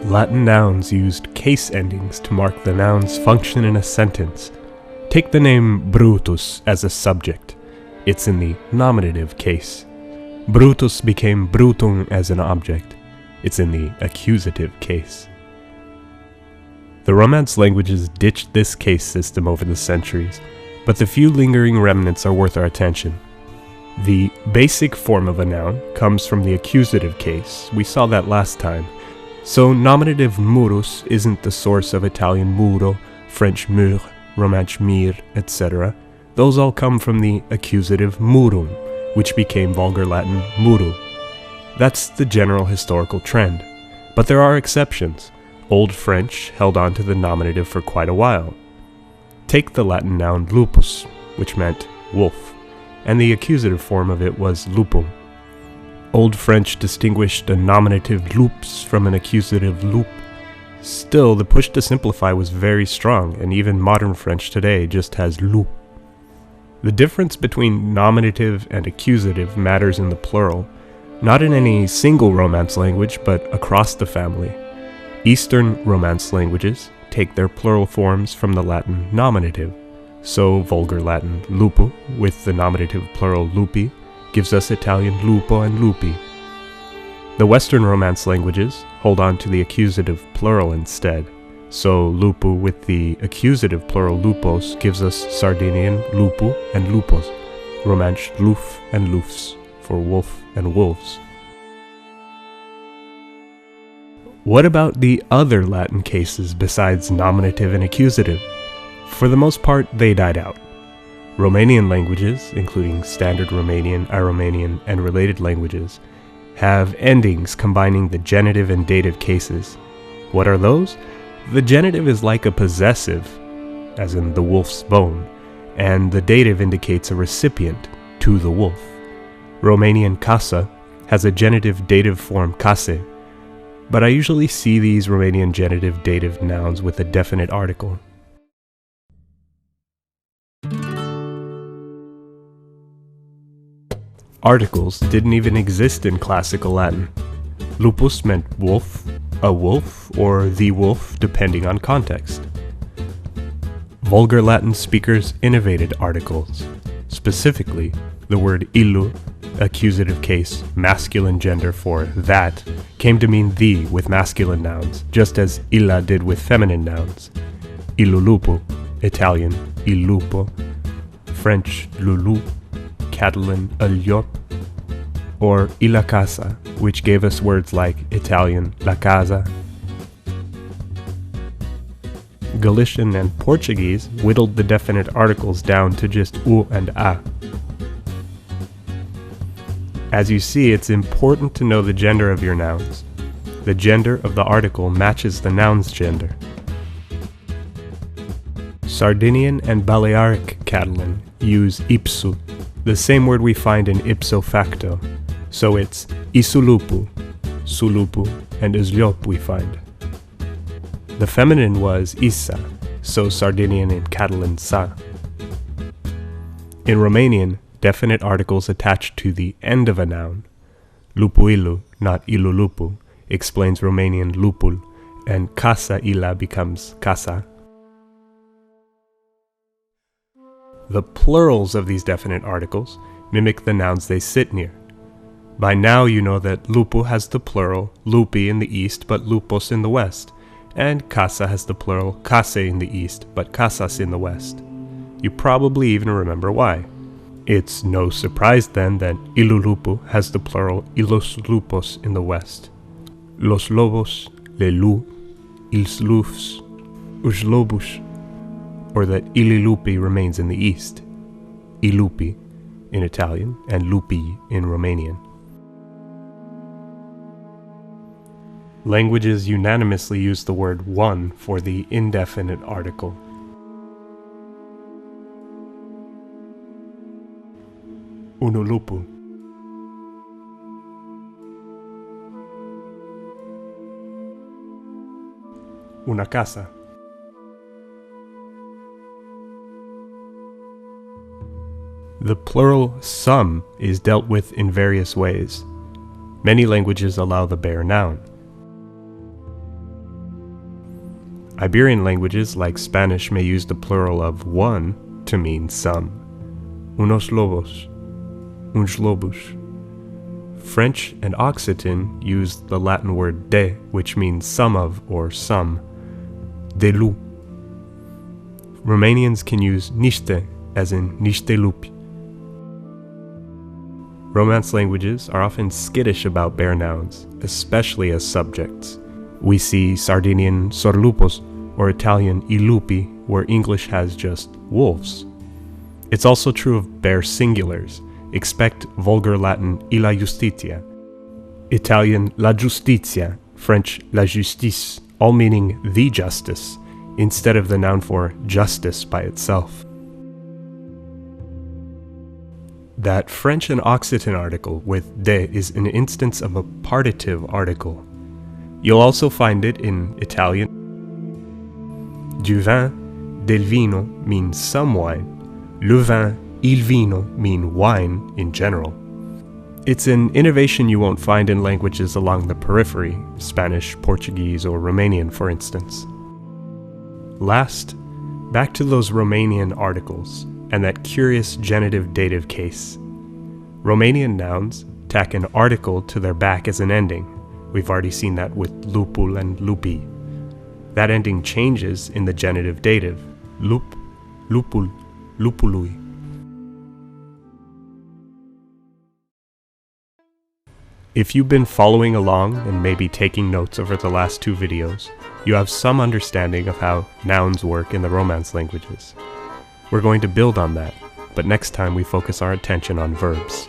Latin nouns used case endings to mark the noun's function in a sentence. Take the name Brutus as a subject. It's in the nominative case. Brutus became Brutum as an object. It's in the accusative case. The Romance languages ditched this case system over the centuries, but the few lingering remnants are worth our attention. The basic form of a noun comes from the accusative case. We saw that last time. So nominative murus isn't the source of Italian muro, French mur, Romansh mir, etc. Those all come from the accusative murum, which became Vulgar Latin muru. That's the general historical trend. But there are exceptions. Old French held on to the nominative for quite a while. Take the Latin noun lupus, which meant wolf, and the accusative form of it was lupum. Old French distinguished a nominative lups from an accusative loup. Still, the push to simplify was very strong, and even modern French today just has loup. The difference between nominative and accusative matters in the plural, not in any single Romance language, but across the family. Eastern Romance languages take their plural forms from the Latin nominative, so Vulgar Latin lupul, with the nominative plural lupi, gives us Italian lupo and lupi. The Western Romance languages hold on to the accusative plural instead, so lupu with the accusative plural lupos gives us Sardinian lupu and lupos, Romansh luf and lufs, for wolf and wolves. What about the other Latin cases besides nominative and accusative? For the most part, they died out. Romanian languages, including Standard Romanian, Iromanian, and related languages, have endings combining the genitive and dative cases. What are those? The genitive is like a possessive, as in the wolf's bone, and the dative indicates a recipient, to the wolf. Romanian casa has a genitive dative form case, but I usually see these Romanian genitive dative nouns with a definite article. Articles didn't even exist in classical Latin. Lupus meant wolf, a wolf, or the wolf, depending on context. Vulgar Latin speakers innovated articles. Specifically, the word illu, accusative case, masculine gender for that, came to mean the with masculine nouns, just as illa did with feminine nouns. Illu lupul, Italian il lupo, French lulu, Catalan illu, or illa casa, which gave us words like Italian la casa. Galician and Portuguese whittled the definite articles down to just u and a. As you see, it's important to know the gender of your nouns. The gender of the article matches the noun's gender. Sardinian and Balearic Catalan use ipsu, the same word we find in ipso facto, so it's issu lupul, sulupu, and islop we find. The feminine was issa, so Sardinian and Catalan sa. In Romanian, definite articles attached to the end of a noun, lupului, not illu lupul, explains Romanian lupul, and casa illa becomes casa. The plurals of these definite articles mimic the nouns they sit near. By now you know that lupu has the plural lupi in the east but lupos in the west, and casa has the plural case in the east but casas in the west. You probably even remember why. It's no surprise then that illu lupu has the plural illos lupos in the west. Los lobos, le lu, ils lufs, us lobus, or that illi lupi remains in the east, I lupi in Italian and lupi in Romanian. Languages unanimously use the word one for the indefinite article. Unu lupul. Una casa. The plural some is dealt with in various ways. Many languages allow the bare noun. Iberian languages like Spanish may use the plural of one to mean some. Unos lobos, uns lobos. French and Occitan use the Latin word de, which means some of or some. Delu. Romanians can use niște, as in niște lupi. Romance languages are often skittish about bare nouns, especially as subjects. We see Sardinian sorlupos or Italian illupi, where English has just wolves. It's also true of bare singulars. Expect Vulgar Latin illa justitia, Italian la giustizia, French la justice, all meaning the justice, instead of the noun for justice by itself. That French and Occitan article with de is an instance of a partitive article. You'll also find it in Italian. Du vin, del vino means some wine. Le vin, il vino mean wine in general. It's an innovation you won't find in languages along the periphery, Spanish, Portuguese, or Romanian, for instance. Last, back to those Romanian articles and that curious genitive-dative case. Romanian nouns tack an article to their back as an ending. We've already seen that with lupul and lupi. That ending changes in the genitive-dative, lup, lupul, lupului. If you've been following along and maybe taking notes over the last two videos, you have some understanding of how nouns work in the Romance languages. We're going to build on that, but next time we focus our attention on verbs.